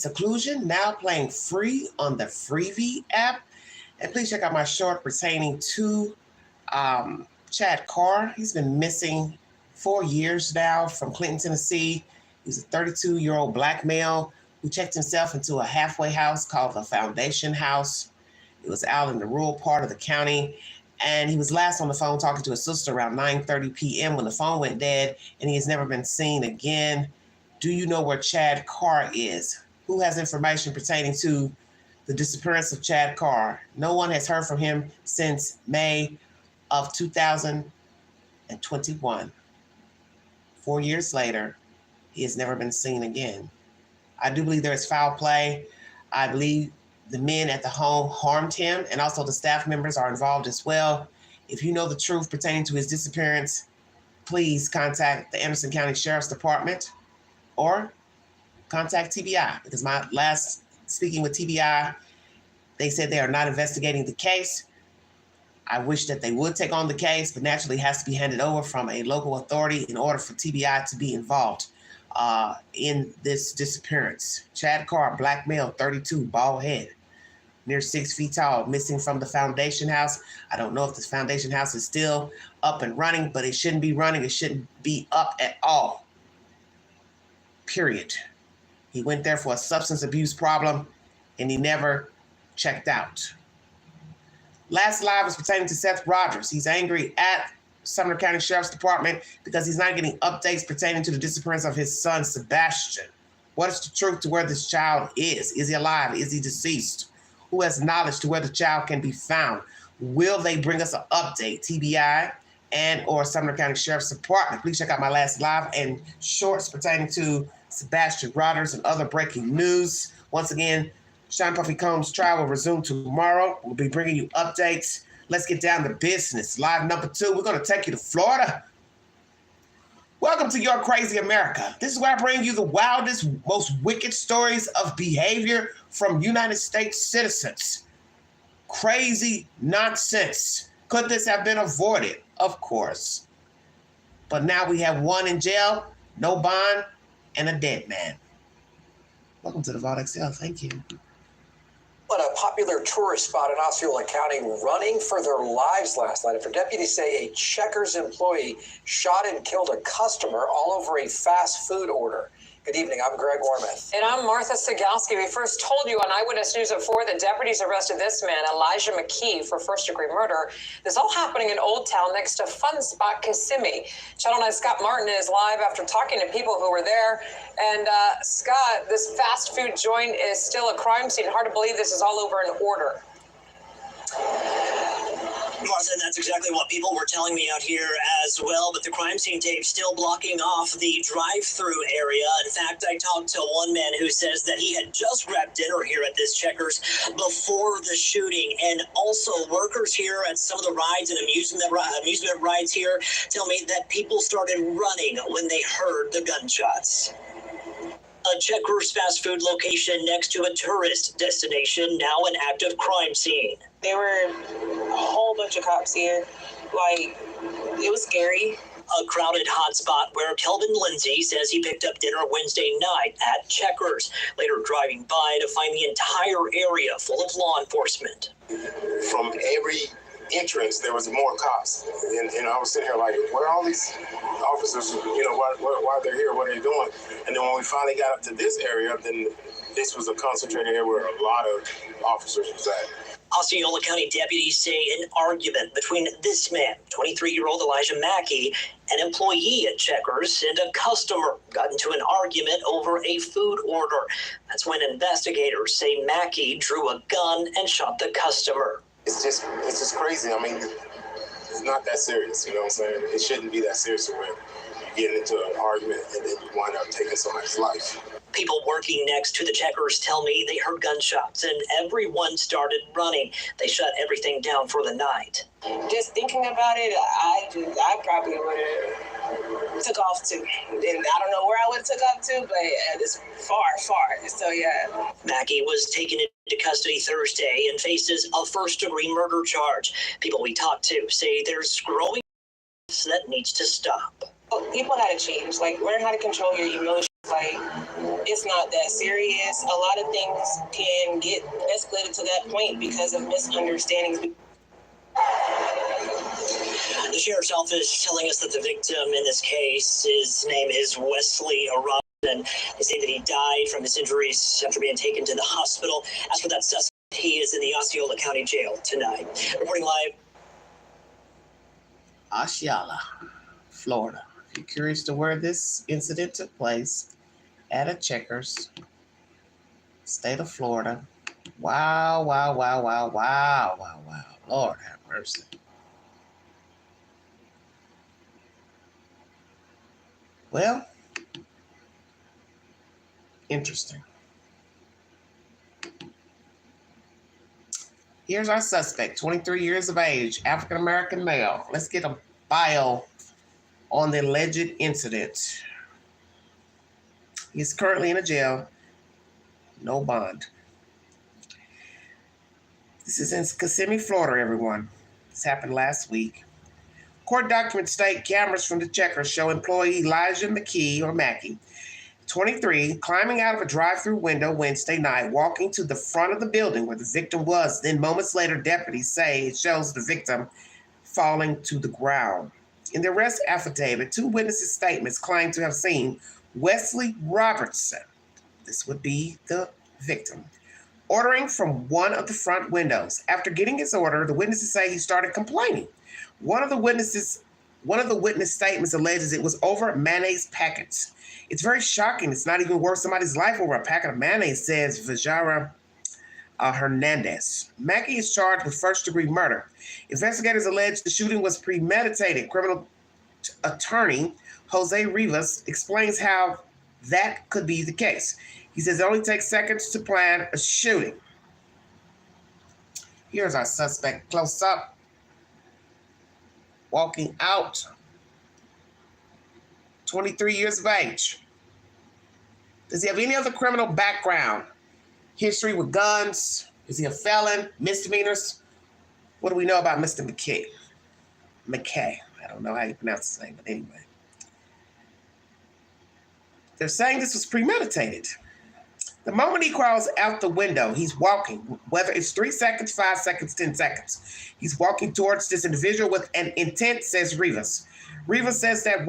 Seclusion, now playing free on the Freevee app. And please check out my short pertaining to Chad Carr. He's been missing 4 years now from Clinton, Tennessee. He's a 32-year-old black male who checked himself into a halfway house called the Foundation House. It was out in the rural part of the county. And he was last on the phone talking to his sister around 9:30 p.m. when the phone went dead, and he has never been seen again. Do you know where Chad Carr is? Who has information pertaining to the disappearance of Chad Carr? No one has heard from him since May of 2021. 4 years later, he has never been seen again. I do believe there is foul play. I believe the men at the home harmed him, and also the staff members are involved as well. If you know the truth pertaining to his disappearance, please contact the Anderson County Sheriff's Department or contact TBI, because my last speaking with TBI, they said they are not investigating the case. I wish that they would take on the case, but naturally it has to be handed over from a local authority in order for TBI to be involved in this disappearance. Chad Carr, black male, 32, bald head, near 6 feet tall, missing from the Foundation House. I don't know if this Foundation House is still up and running, but it shouldn't be running. It shouldn't be up at all, period. He went there for a substance abuse problem, and he never checked out. Last live is pertaining to Seth Rogers. He's angry at Sumner County Sheriff's Department because he's not getting updates pertaining to the disappearance of his son, Sebastian. What is the truth to where this child is? Is he alive? Is he deceased? Who has knowledge to where the child can be found? Will they bring us an update? TBI and or Sumner County Sheriff's Department. Please check out my last live and shorts pertaining to Sebastian Rogers and other breaking news. Once again, Sean Puffy Combs' trial will resume tomorrow. We'll be bringing you updates. Let's get down to business. Live number 2, we're going to take you to Florida. Welcome to Your Crazy America. This is where I bring you the wildest, most wicked stories of behavior from United States citizens. Crazy nonsense. Could this have been avoided? Of course. But now we have one in jail, no bond, and a dead man. Welcome to the Vault XL. Thank you. At a popular tourist spot in Osceola County running for their lives last night after deputies say a Checkers employee shot and killed a customer all over a fast food order. Good evening, I'm Greg Ormeth. And I'm Martha Sigalski. We first told you on Eyewitness News at 4 that deputies arrested this man, Elijah MACKEY, for first-degree murder. This all happening in Old Town next to Fun Spot Kissimmee. Channel 9's Scott Martin is live after talking to people who were there. And Scott, this fast food joint is still a crime scene. Hard to believe this is all over in order. Martha, that's exactly what people were telling me out here as well, but the crime scene tape still blocking off the drive-through area. In fact, I talked to one man who says that he had just grabbed dinner here at this Checkers before the shooting, and also workers here at some of the rides and amusement rides here tell me that people started running when they heard the gunshots. A Checkers fast food location next to a tourist destination, now an active crime scene. There were a whole bunch of cops here. Like, it was scary. A crowded hotspot where Kelvin Lindsay says he picked up dinner Wednesday night at Checkers, later driving by to find the entire area full of law enforcement. From every entrance, there was more cops. And I was sitting here like, where are all these officers? You know, why they're here? What are they doing? And then when we finally got up to this area, then this was a concentrated area where a lot of officers was at. Osceola County deputies say an argument between this man, 23-year-old Elijah MACKEY, an employee at Checkers, and a customer got into an argument over a food order. That's when investigators say MACKEY drew a gun and shot the customer. It's just crazy. I mean, it's not that serious, you know what I'm saying? It shouldn't be that serious when you get into an argument and then you wind up taking somebody's life. People working next to the Checkers tell me they heard gunshots and everyone started running. They shut everything down for the night. Just thinking about it, I probably would have took off too. And I don't know where I would have took off to, but it's far. So yeah. MACKEY was taken into custody Thursday and faces a first-degree murder charge. People we talked to say there's growing that needs to stop. People gotta change. Like, learn how to control your emotions. Like, it's not that serious. A lot of things can get escalated to that point because of misunderstandings. The sheriff's office telling us that the victim in this case, his name is Wesley Robinson. They say that he died from his injuries after being taken to the hospital. As for that suspect, he is in the Osceola County Jail tonight. Reporting live. Osceola, Florida. If you're curious to where this incident took place, at a Checkers, state of Florida. Wow, wow, wow, wow, wow, wow, wow. Lord have mercy. Well, interesting. Here's our suspect, 23 years of age, African-American male. Let's get a bio on the alleged incident. He's currently in a jail, no bond. This is in Kissimmee, Florida, everyone. This happened last week. Court documents state cameras from the Checkers show employee Elijah MACKEY, or Mackey, 23, climbing out of a drive-through window Wednesday night, walking to the front of the building where the victim was. Then moments later, deputies say it shows the victim falling to the ground. In the arrest affidavit, two witnesses' statements claim to have seen Wesley Robertson, this would be the victim, ordering from one of the front windows. After getting his order, the witnesses say he started complaining. One of the witness statements alleges it was over mayonnaise packets. It's very shocking. It's not even worth somebody's life over a packet of mayonnaise, says Vajara Hernandez. Mackey is charged with first-degree murder. Investigators allege the shooting was premeditated. Criminal attorney Jose Rivas explains how that could be the case. He says it only takes seconds to plan a shooting. Here's our suspect close up, walking out, 23 years of age. Does he have any other criminal background? History with guns? Is he a felon? Misdemeanors? What do we know about Mr. MACKEY? MACKEY. I don't know how you pronounce his name, but anyway. They're saying this was premeditated. The moment he crawls out the window, he's walking, whether it's 3 seconds, 5 seconds, 10 seconds. He's walking towards this individual with an intent, says Rivas. Rivas says that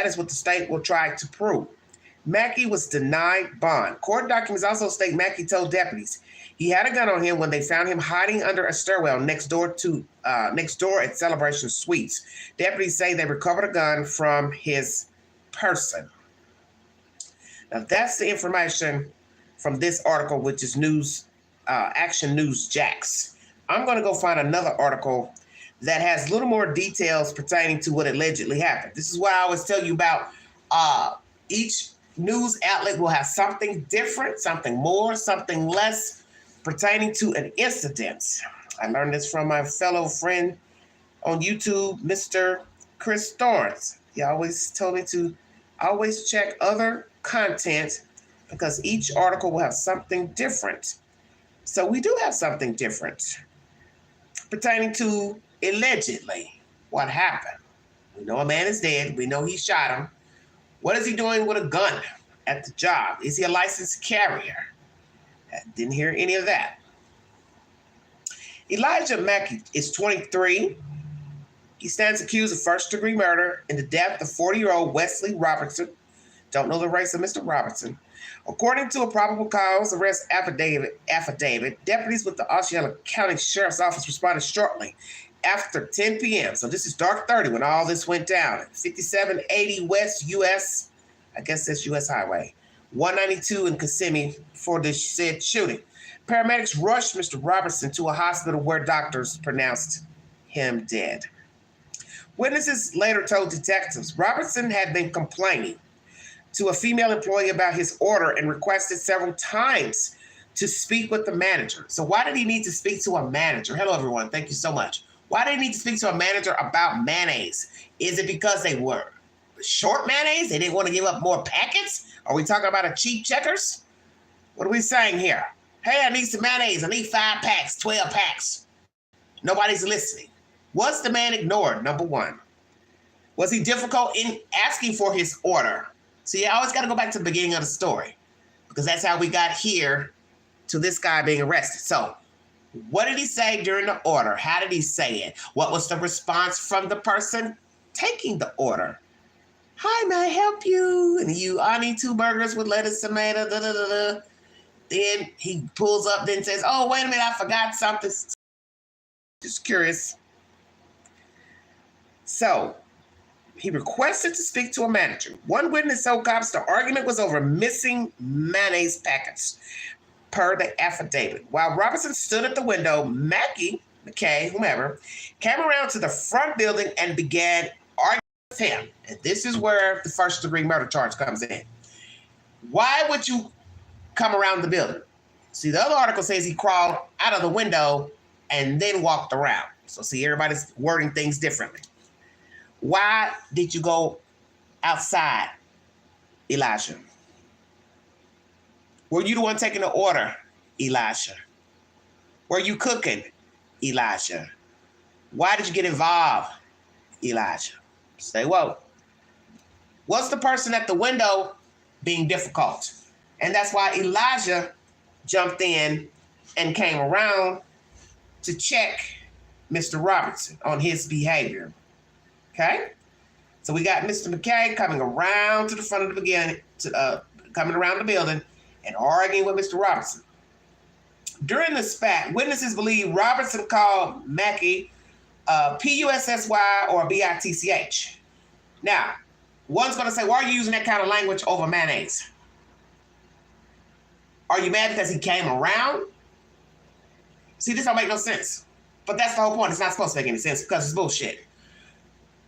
is what the state will try to prove. Mackey was denied bond. Court documents also state Mackey told deputies he had a gun on him when they found him hiding under a stairwell next door at Celebration Suites. Deputies say they recovered a gun from his person. Now, that's the information from this article, which is Action News Jax. I'm going to go find another article that has a little more details pertaining to what allegedly happened. This is what I always tell you about. Each news outlet will have something different, something more, something less pertaining to an incident. I learned this from my fellow friend on YouTube, Mr. Chris Thorns. He always told me to always check other content because each article will have something different. So we do have something different pertaining to allegedly what happened. We know a man is dead. We know he shot him. What is he doing with a gun at the job? Is he a licensed carrier? I didn't hear any of that. Elijah Mackey is 23. He stands accused of first-degree murder in the death of 40-year-old Wesley Robertson. Don't know the race of Mr. Robertson. According to a probable cause arrest affidavit, deputies with the Osceola County Sheriff's Office responded shortly after 10 p.m. So this is dark 30 when all this went down. 5780 West US, I guess that's US Highway, 192 in Kissimmee for this said shooting. Paramedics rushed Mr. Robertson to a hospital where doctors pronounced him dead. Witnesses later told detectives Robertson had been complaining to a female employee about his order and requested several times to speak with the manager. So why did he need to speak to a manager? Hello, everyone. Thank you so much. Why did he need to speak to a manager about mayonnaise? Is it because they were short mayonnaise? They didn't want to give up more packets? Are we talking about a cheap Checkers? What are we saying here? Hey, I need some mayonnaise. I need 5 packs, 12 packs. Nobody's listening. Was the man ignored? Number one. Was he difficult in asking for his order? So you always got to go back to the beginning of the story because that's how we got here to this guy being arrested. So what did he say during the order? How did he say it? What was the response from the person taking the order? Hi, may I help you? And I need 2 burgers with lettuce, tomato, da-da-da-da. Then he pulls up, then says, oh, wait a minute, I forgot something. Just curious. So he requested to speak to a manager. One witness told cops the argument was over missing mayonnaise packets, per the affidavit. While Robertson stood at the window, MACKEY, whomever, came around to the front building and began arguing with him. And this is where the first-degree murder charge comes in. Why would you come around the building? See, the other article says he crawled out of the window and then walked around. So see, everybody's wording things differently. Why did you go outside, Elijah? Were you the one taking the order, Elijah? Were you cooking, Elijah? Why did you get involved, Elijah? Say, whoa. Was the person at the window being difficult? And that's why Elijah jumped in and came around to check Mr. Robertson on his behavior. Okay? So we got Mr. McKay coming around to the front of the beginning, coming around the building and arguing with Mr. Robertson. During the spat, witnesses believe Robertson called MACKEY P-U-S-S-Y or B-I-T-C-H. Now, one's going to say, why are you using that kind of language over mayonnaise? Are you mad because he came around? See, this don't make no sense. But that's the whole point. It's not supposed to make any sense because it's bullshit.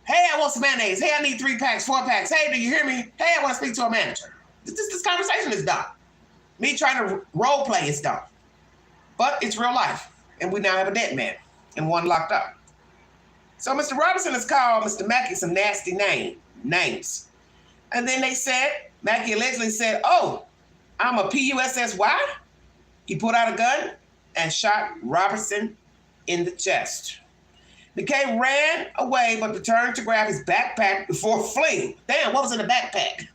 Hey, I want some mayonnaise. Hey, I need 3 packs, 4 packs. Hey, do you hear me? Hey, I want to speak to a manager. This conversation is dumb. Me trying to role play is dumb. But it's real life. And we now have a dead man and one locked up. So Mr. Robertson has called Mr. MACKEY some nasty names. And then they said, MACKEY allegedly said, oh, I'm a P-U-S-S-Y. He pulled out a gun and shot Robertson in the chest. McKay ran away, but returned to grab his backpack before fleeing. Damn, what was in the backpack?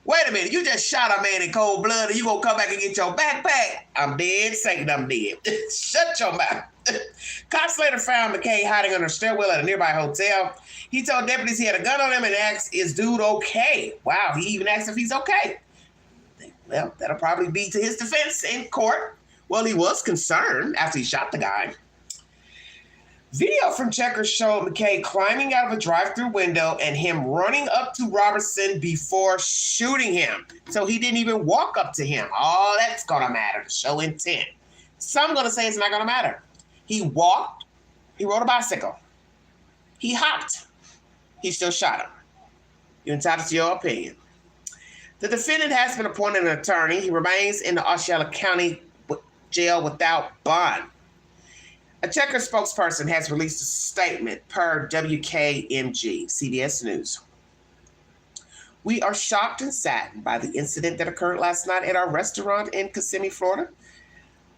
Wait a minute, you just shot a man in cold blood and you gonna come back and get your backpack? I'm dead, Satan, I'm dead. Shut your mouth. Cops later found McKay hiding under a stairwell at a nearby hotel. He told deputies he had a gun on him and asked, is dude okay? Wow, he even asked if he's okay. Well, that'll probably be to his defense in court. Well, he was concerned after he shot the guy. Video from Checkers showed McKay climbing out of a drive-through window and him running up to Robertson before shooting him. So he didn't even walk up to him. Oh, that's gonna matter to show intent. Some gonna say it's not gonna matter. He walked, he rode a bicycle, he hopped, he still shot him. You're entitled to your opinion. The defendant has been appointed an attorney. He remains in the Osceola County jail without bond. A Checkers spokesperson has released a statement per WKMG, CBS News. We are shocked and saddened by the incident that occurred last night at our restaurant in Kissimmee, Florida.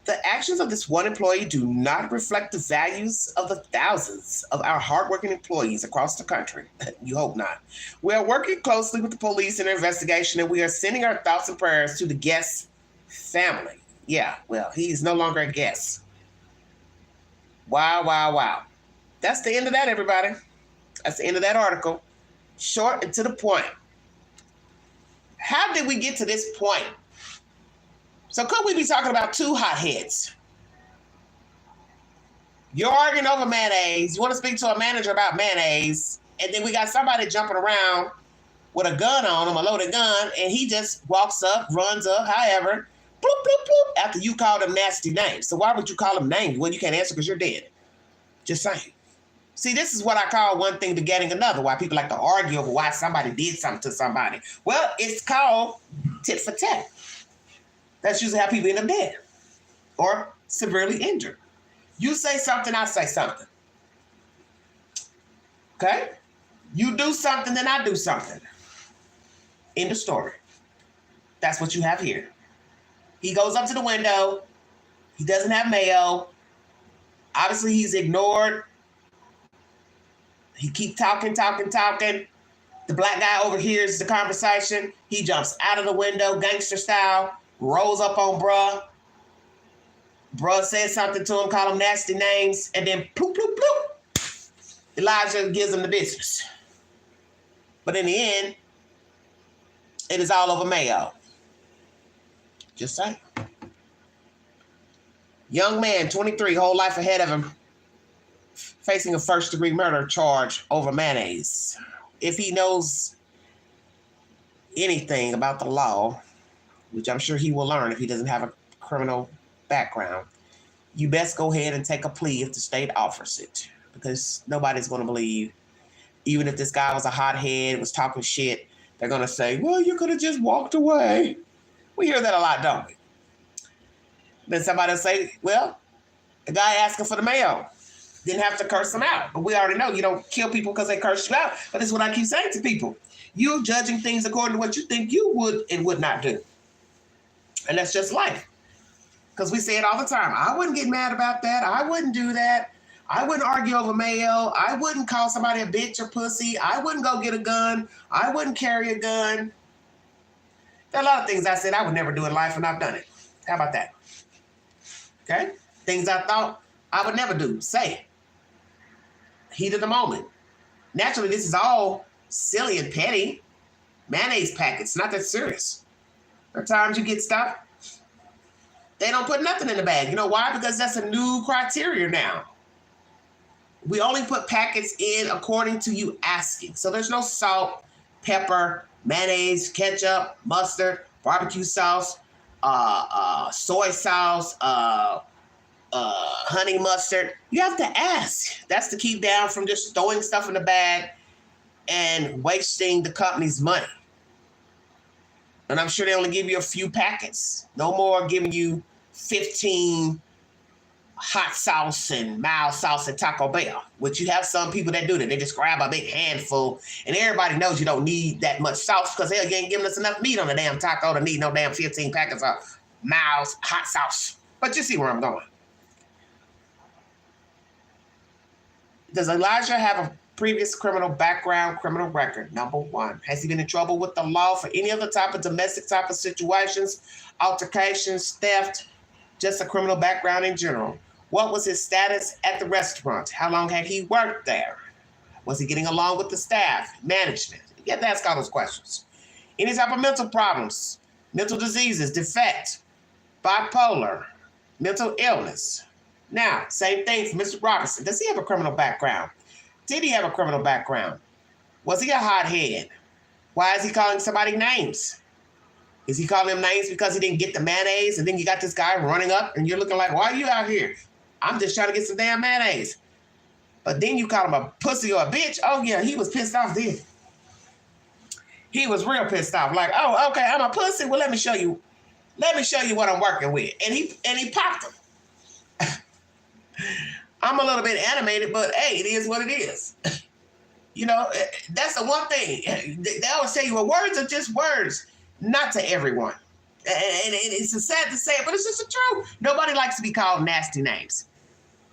The actions of this one employee do not reflect the values of the thousands of our hardworking employees across the country. You hope not. We are working closely with the police in their investigation, and we are sending our thoughts and prayers to the guest's family. Yeah, well, he's no longer a guest. Wow, wow, wow. That's the end of that, everybody. That's the end of that article. Short and to the point. How did we get to this point? So could we be talking about 2 hotheads? You're arguing over mayonnaise. You want to speak to a manager about mayonnaise. And then we got somebody jumping around with a gun on him, a loaded gun. And he just walks up, runs up, however, bloop, bloop, bloop, after you called him nasty names. So why would you call him names when you can't answer because you're dead? Just saying. See, this is what I call one thing begetting another, why people like to argue over why somebody did something to somebody. Well, it's called tit for tat. That's usually how people end up dead or severely injured. You say something, I say something. Okay? You do something, then I do something. End of story. That's what you have here. He goes up to the window. He doesn't have mayo. Obviously, he's ignored. He keep talking. The black guy overhears the conversation. He jumps out of the window, gangster style, rolls up on bruh. Bruh says something to him, call him nasty names, and then bloop, bloop, bloop. Elijah gives him the business. But in the end, it is all over Mayo. Just saying. Young man, 23, whole life ahead of him, facing a first-degree murder charge over mayonnaise. If he knows anything about the law, which I'm sure he will learn if he doesn't have a criminal background, you best go ahead and take a plea if the state offers it, because nobody's going to believe, even if this guy was a hothead, was talking shit, they're going to say, well, you could have just walked away. We hear that a lot, don't we? Then somebody will say, well, the guy asking for the mayo didn't have to curse them out. But we already know you don't kill people because they curse you out. But this is what I keep saying to people. You're judging things according to what you think you would and would not do. And that's just life. Because we say it all the time. I wouldn't get mad about that. I wouldn't do that. I wouldn't argue over mayo. I wouldn't call somebody a bitch or pussy. I wouldn't go get a gun. I wouldn't carry a gun. There are a lot of things I said I would never do in life, and I've done it. How about that? Okay? Things I thought I would never do. Say it. Heat of the moment. Naturally, this is all silly and petty. Mayonnaise packets, not that serious. There are times you get stopped, they don't put nothing in the bag. You know why? Because that's a new criteria now. We only put packets in according to you asking. So there's no salt, pepper, mayonnaise, ketchup, mustard, barbecue sauce, soy sauce, honey mustard. You have to ask. That's to keep down from just throwing stuff in the bag and wasting the company's money. And I'm sure they only give you a few packets. No more giving you 15 hot sauce and mild sauce at Taco Bell, which you have some people that do that. They just grab a big handful, and everybody knows you don't need that much sauce because hell, you ain't giving us enough meat on the damn taco to need no damn 15 packets of mild hot sauce. But you see where I'm going. Does Elijah have a previous criminal background, criminal record? Number one. Has he been in trouble with the law for any other type of domestic type of situations, altercations, theft, just a criminal background in general? What was his status at the restaurant? How long had he worked there? Was he getting along with the staff, management? You have to ask all those questions. Any type of mental problems, mental diseases, defect, bipolar, mental illness. Now, same thing for Mr. Robertson. Does he have a criminal background? Did he have a criminal background? Was he a hothead? Why is he calling somebody names? Is he calling them names because he didn't get the mayonnaise, and then you got this guy running up and you're looking like, why are you out here? I'm just trying to get some damn mayonnaise. But then you call him a pussy or a bitch. Oh yeah, he was pissed off then. He was real pissed off. Like, oh, okay, I'm a pussy. Well, let me show you. Let me show you what I'm working with. And he popped him. I'm a little bit animated, but hey, it is what it is. You know, that's the one thing. They always tell you, well, words are just words. Not to everyone. And it's sad to say it, but it's just the truth. Nobody likes to be called nasty names.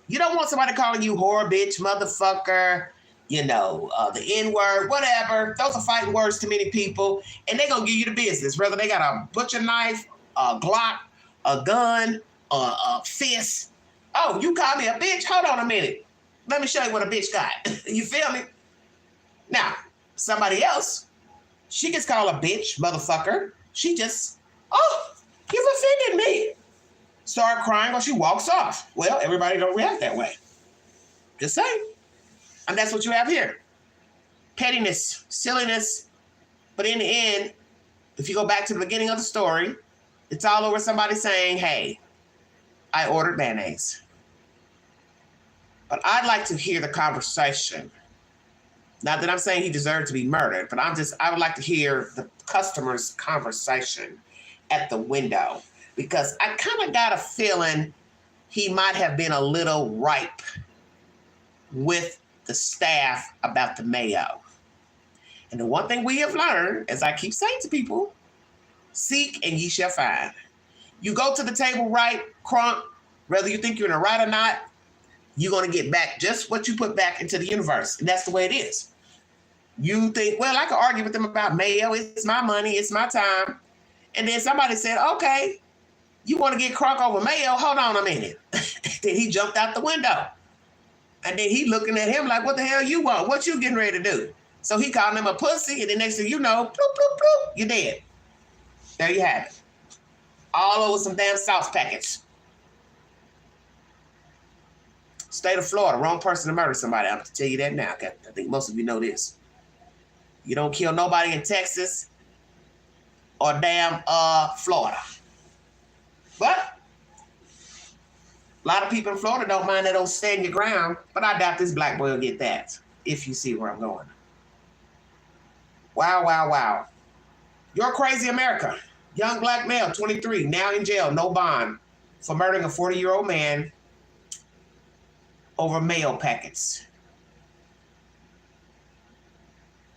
You don't want somebody calling you whore, bitch, motherfucker, you know, the N-word, whatever. Those are fighting words to many people, and they're going to give you the business. Whether they got a butcher knife, a Glock, a gun, a fist. Oh, you call me a bitch? Hold on a minute. Let me show you what a bitch got. You feel me? Now, somebody else, she gets called a bitch, motherfucker. She just, oh, you've offended me. Start crying or she walks off. Well, everybody don't react that way. Just saying. And that's what you have here. Pettiness, silliness. But in the end, if you go back to the beginning of the story, it's all over somebody saying, hey, I ordered mayonnaise. But I'd like to hear the conversation. Not that I'm saying he deserved to be murdered, but I would like to hear the customer's conversation at the window, because I kind of got a feeling he might have been a little ripe with the staff about the mayo. And the one thing we have learned, as I keep saying to people, seek and ye shall find. You go to the table right, crunk, whether you think you're in the right or not, you're going to get back just what you put back into the universe. And that's the way it is. You think, well, I can argue with them about Mayo. It's my money. It's my time. And then somebody said, okay, you want to get crunk over Mayo? Hold on a minute. Then he jumped out the window. And then he looking at him like, what the hell you want? What you getting ready to do? So he called him a pussy. And the next thing you know, bloop, bloop, bloop, you're dead. There you have it. All over some damn sauce packets. State of Florida, wrong person to murder somebody. I'm going to tell you that now. I think most of you know this. You don't kill nobody in Texas or damn Florida. But a lot of people in Florida don't mind that don't stand your ground, but I doubt this black boy will get that, if you see where I'm going. Wow, wow, wow. You're crazy America. Young black male, 23, now in jail, no bond, for murdering a 40-year-old man over mail packets.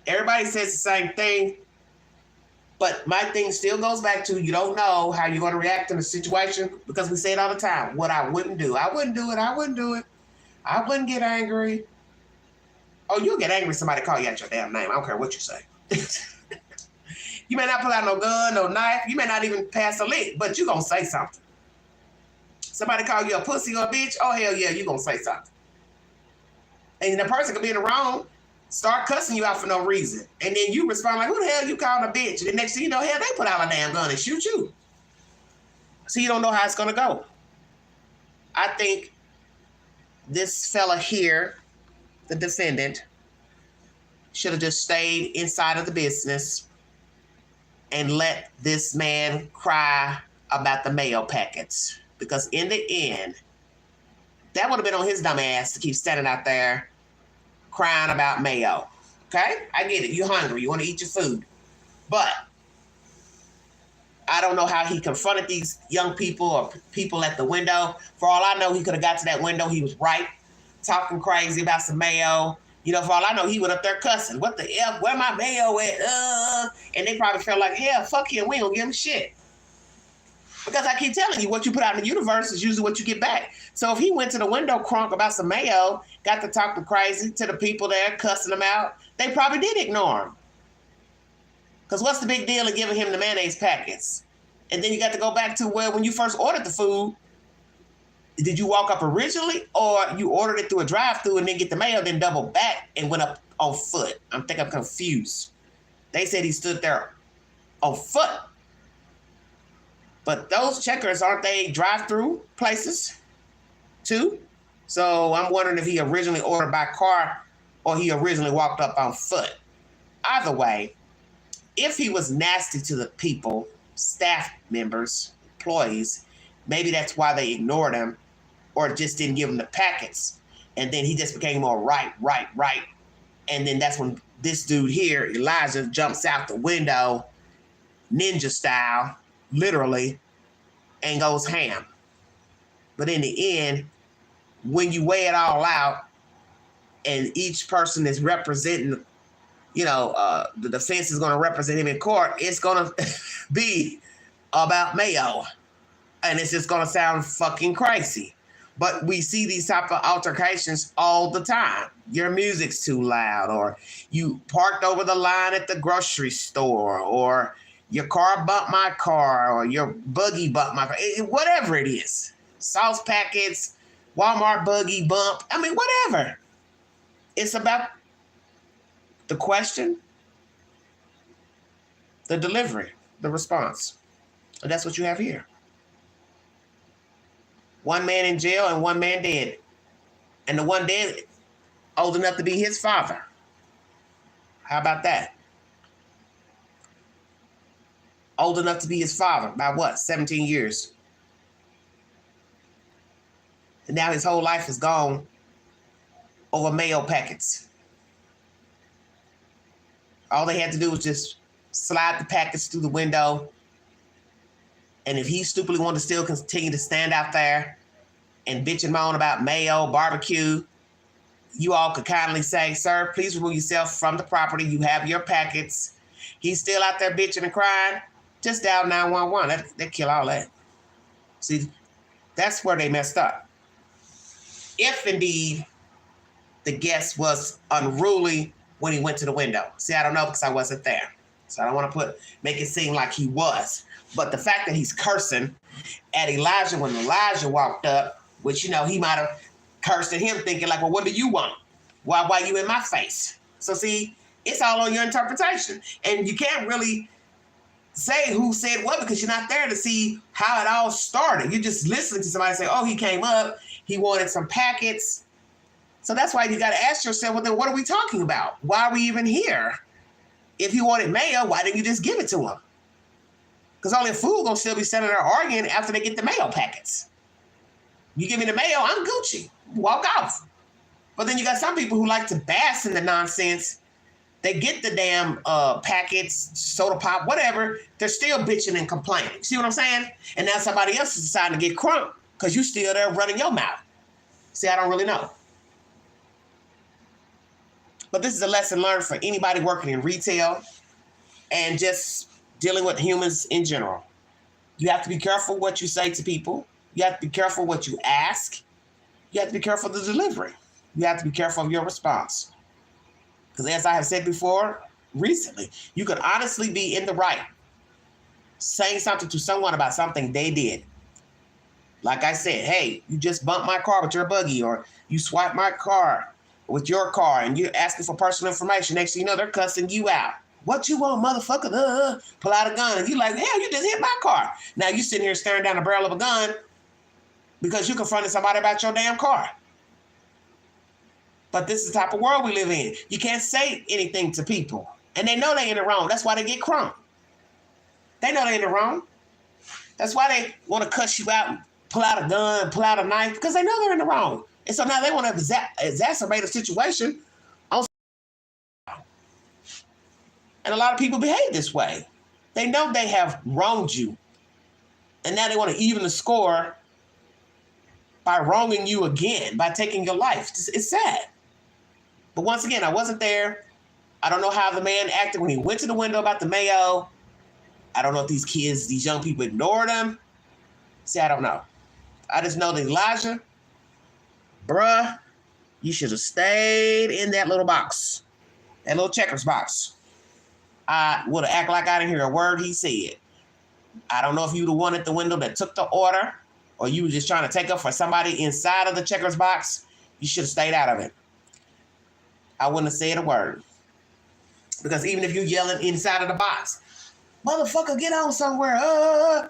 Everybody says the same thing, but my thing still goes back to you don't know how you're going to react in a situation, because we say it all the time, what I wouldn't do. I wouldn't do it. I wouldn't do it. I wouldn't get angry. Oh, you'll get angry if somebody call you out your damn name. I don't care what you say. You may not pull out no gun, no knife. You may not even pass a lick, but you're going to say something. Somebody call you a pussy or a bitch, oh, hell yeah, you're going to say something. And the person could be in the wrong, start cussing you out for no reason. And then you respond like, who the hell you calling a bitch? And the next thing you know, hell, they put out a damn gun and shoot you. So you don't know how it's going to go. I think this fella here, the defendant, should have just stayed inside of the business and let this man cry about the mail packets. Because in the end, that would have been on his dumb ass to keep standing out there crying about mayo. Okay? I get it. You're hungry. You want to eat your food. But I don't know how he confronted these young people or people at the window. For all I know, he could have got to that window. He was right, talking crazy about some mayo. You know, for all I know, he went up there cussing. What the F? Where my mayo at? And they probably felt like, hell, fuck him. We ain't gonna give him shit. Because I keep telling you, what you put out in the universe is usually what you get back. So if he went to the window crunk about some mayo, got to talking crazy to the people there, cussing them out, they probably did ignore him. Because what's the big deal of giving him the mayonnaise packets? And then you got to go back to where when you first ordered the food, did you walk up originally or you ordered it through a drive-thru and then get the mayo, then double back and went up on foot? I'm confused. They said he stood there on foot. But those checkers, aren't they drive-through places too? So I'm wondering if he originally ordered by car or he originally walked up on foot. Either way, if he was nasty to the people, staff members, employees, maybe that's why they ignored him or just didn't give him the packets. And then he just became more right. And then that's when this dude here, Elijah, jumps out the window, ninja style, literally, and goes ham. But in the end, when you weigh it all out and each person is representing, the defense is going to represent him in court, it's going to be about mayo. And it's just going to sound fucking crazy. But we see these type of altercations all the time. Your music's too loud, or you parked over the line at the grocery store, or your car bumped my car, or your buggy bumped my car, whatever it is. Sauce packets, Walmart buggy bump, whatever. It's about the question, the delivery, the response. And that's what you have here. One man in jail and one man dead. And the one dead, old enough to be his father. How about that? Old enough to be his father by what? 17 years. And now his whole life is gone over mail packets. All they had to do was just slide the packets through the window. And if he stupidly wanted to still continue to stand out there and bitch and moan about mayo, barbecue, you all could kindly say, sir, please remove yourself from the property. You have your packets. He's still out there bitching and crying. Just dial 911. That kill all that. See, that's where they messed up. If indeed the guest was unruly when he went to the window? See, I don't know because I wasn't there. So I don't want to make it seem like he was. But the fact that he's cursing at Elijah when Elijah walked up, which, he might have cursed at him thinking like, well, what do you want? Why you in my face? So see, it's all on your interpretation. And you can't really say who said what because you're not there to see how it all started. You're just listening to somebody say, oh, he came up, he wanted some packets. So that's why you got to ask yourself, well, then what are we talking about? Why are we even here? If he wanted mayo, why didn't you just give it to him? Because only a fool gonna still be sitting there arguing after they get the mayo packets. You give me the mayo, I'm Gucci. Walk off. But then you got some people who like to bask in the nonsense. They get the damn packets, soda pop, whatever. They're still bitching and complaining. See what I'm saying? And now somebody else is deciding to get crunk because you still there running your mouth. See, I don't really know. But this is a lesson learned for anybody working in retail and just dealing with humans in general. You have to be careful what you say to people. You have to be careful what you ask. You have to be careful of the delivery. You have to be careful of your response. Because as I have said before, recently, you could honestly be in the right saying something to someone about something they did. Like I said, hey, you just bumped my car with your buggy, or you swiped my car with your car and you're asking for personal information. Next thing you know, they're cussing you out. What you want, motherfucker? Pull out a gun. And you like, hell, you just hit my car. Now you sitting here staring down the barrel of a gun because you confronted somebody about your damn car. But this is the type of world we live in. You can't say anything to people. And they know they in the wrong. That's why they get crunk. They know they in the wrong. That's why they want to cuss you out and pull out a gun, pull out a knife, because they know they're in the wrong. And so now they want to exacerbate a situation. And a lot of people behave this way. They know they have wronged you. And now they want to even the score by wronging you again, by taking your life. It's sad. But once again, I wasn't there. I don't know how the man acted when he went to the window about the mayo. I don't know if these kids, these young people ignored him. See, I don't know. I just know that Elijah, bruh, you should have stayed in that little box, that little checkers box. I would have acted like I didn't hear a word he said. I don't know if you the one at the window that took the order or you were just trying to take up for somebody inside of the checkers box. You should have stayed out of it. I wouldn't have said a word. Because even if you're yelling inside of the box, motherfucker, get on somewhere.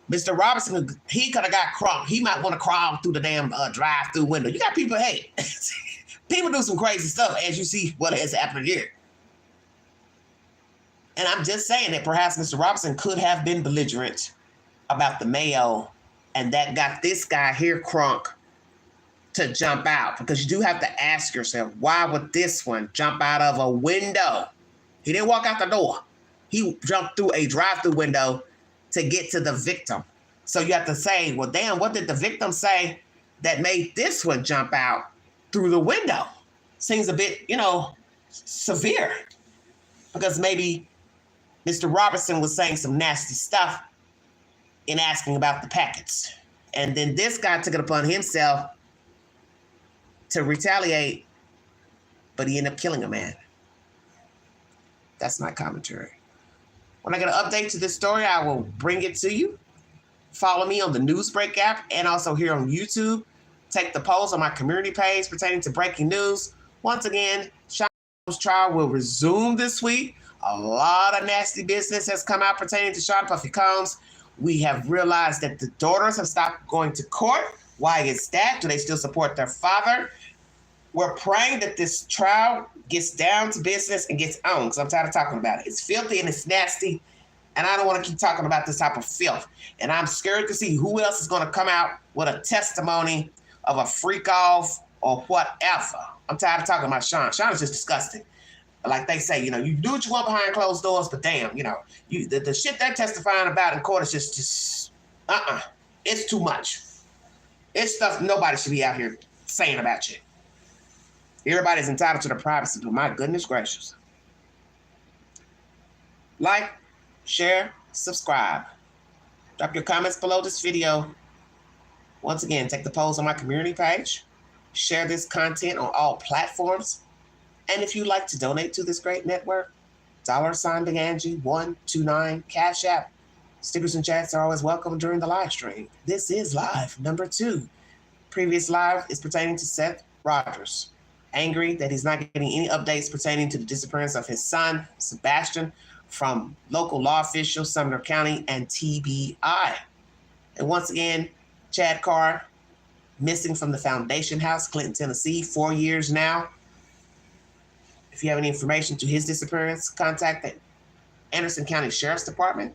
Mr. Robinson, he could have got crunk. He might want to crawl through the damn drive-through window. You got people, hey, people do some crazy stuff as you see what has happened here. And I'm just saying that perhaps Mr. Robinson could have been belligerent about the mayo, and that got this guy here crunk to jump out. Because you do have to ask yourself, why would this one jump out of a window? He didn't walk out the door. He jumped through a drive-through window to get to the victim. So you have to say, well, damn, what did the victim say that made this one jump out through the window? Seems a bit, severe. Because maybe Mr. Robertson was saying some nasty stuff in asking about the packets. And then this guy took it upon himself to retaliate, but he ended up killing a man. That's my commentary. When I get an update to this story, I will bring it to you. Follow me on the Newsbreak app and also here on YouTube. Take the polls on my community page pertaining to breaking news. Once again, Sean's trial will resume this week. A lot of nasty business has come out pertaining to Sean Puffy Combs. We have realized that the daughters have stopped going to court. Why is that? Do they still support their father? We're praying that this trial gets down to business and gets on, because I'm tired of talking about it. It's filthy and it's nasty, and I don't want to keep talking about this type of filth. And I'm scared to see who else is going to come out with a testimony of a freak off or whatever. I'm tired of talking about Sean. Sean is just disgusting. Like they say, you do what you want behind closed doors, but damn, the shit they're testifying about in court is just it's too much. It's stuff nobody should be out here saying about you. Everybody's entitled to their privacy, but my goodness gracious. Like, share, subscribe. Drop your comments below this video. Once again, take the polls on my community page. Share this content on all platforms. And if you'd like to donate to this great network, $Angie129 Cash App. Stickers and chats are always welcome during the live stream. This is live number 2. Previous live is pertaining to Seth Rogers. Angry that he's not getting any updates pertaining to the disappearance of his son, Sebastian, from local law officials, Sumner County, and TBI. And once again, Chad Carr, missing from the Foundation House, Clinton, Tennessee, 4 years now. If you have any information to his disappearance, contact the Anderson County Sheriff's Department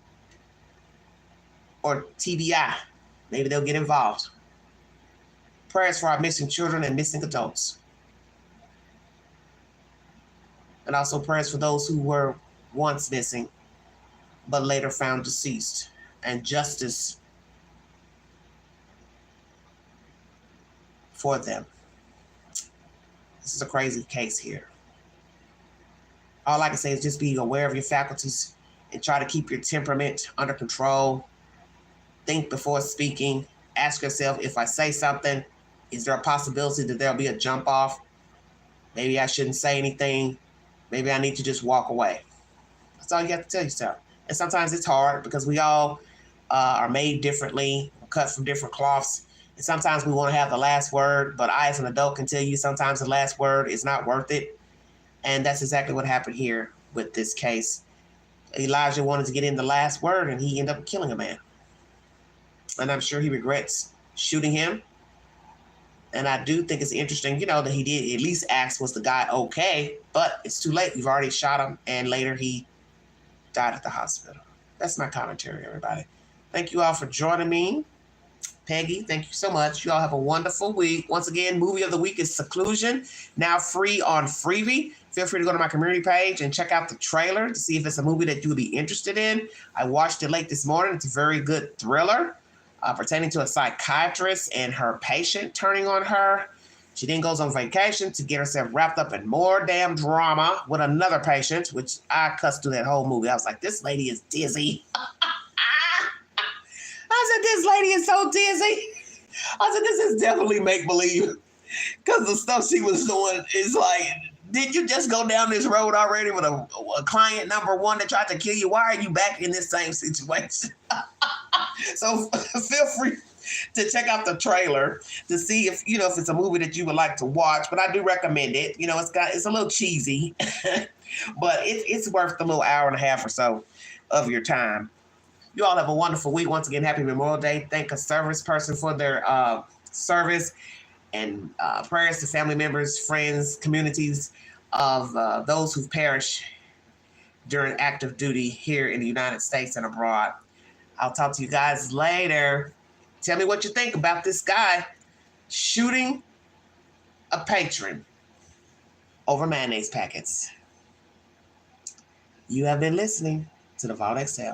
or TBI. Maybe they'll get involved. Prayers for our missing children and missing adults. And also prayers for those who were once missing, but later found deceased. And justice for them. This is a crazy case here. All I can say is just be aware of your faculties and try to keep your temperament under control. Think before speaking. Ask yourself, if I say something, is there a possibility that there'll be a jump off? Maybe I shouldn't say anything. Maybe I need to just walk away. That's all you have to tell yourself. And sometimes it's hard because we all are made differently, cut from different cloths. And sometimes we want to have the last word, but I as an adult can tell you sometimes the last word is not worth it. And that's exactly what happened here with this case. Elijah wanted to get in the last word and he ended up killing a man. And I'm sure he regrets shooting him. And I do think it's interesting, that he did at least ask, was the guy okay? But it's too late. You've already shot him. And later he died at the hospital. That's my commentary, everybody. Thank you all for joining me. Peggy, thank you so much. You all have a wonderful week. Once again, movie of the week is Seclusion, now free on Freevee. Feel free to go to my community page and check out the trailer to see if it's a movie that you would be interested in. I watched it late this morning. It's a very good thriller pertaining to a psychiatrist and her patient turning on her. She then goes on vacation to get herself wrapped up in more damn drama with another patient, which I cussed through that whole movie. I was like, this lady is dizzy. I said, this lady is so dizzy. I said, this is definitely make-believe. Because the stuff she was doing is like, did you just go down this road already with a client number 1 that tried to kill you? Why are you back in this same situation? So feel free to check out the trailer to see if it's a movie that you would like to watch. But I do recommend it. It's a little cheesy, but it's worth the little hour and a half or so of your time. You all have a wonderful week. Once again, happy Memorial Day. Thank a service person for their service, and prayers to family members, friends, communities of those who've perished during active duty here in the United States and abroad. I'll talk to you guys later. Tell me what you think about this guy shooting a patron over mayonnaise packets. You have been listening to the Vault XL.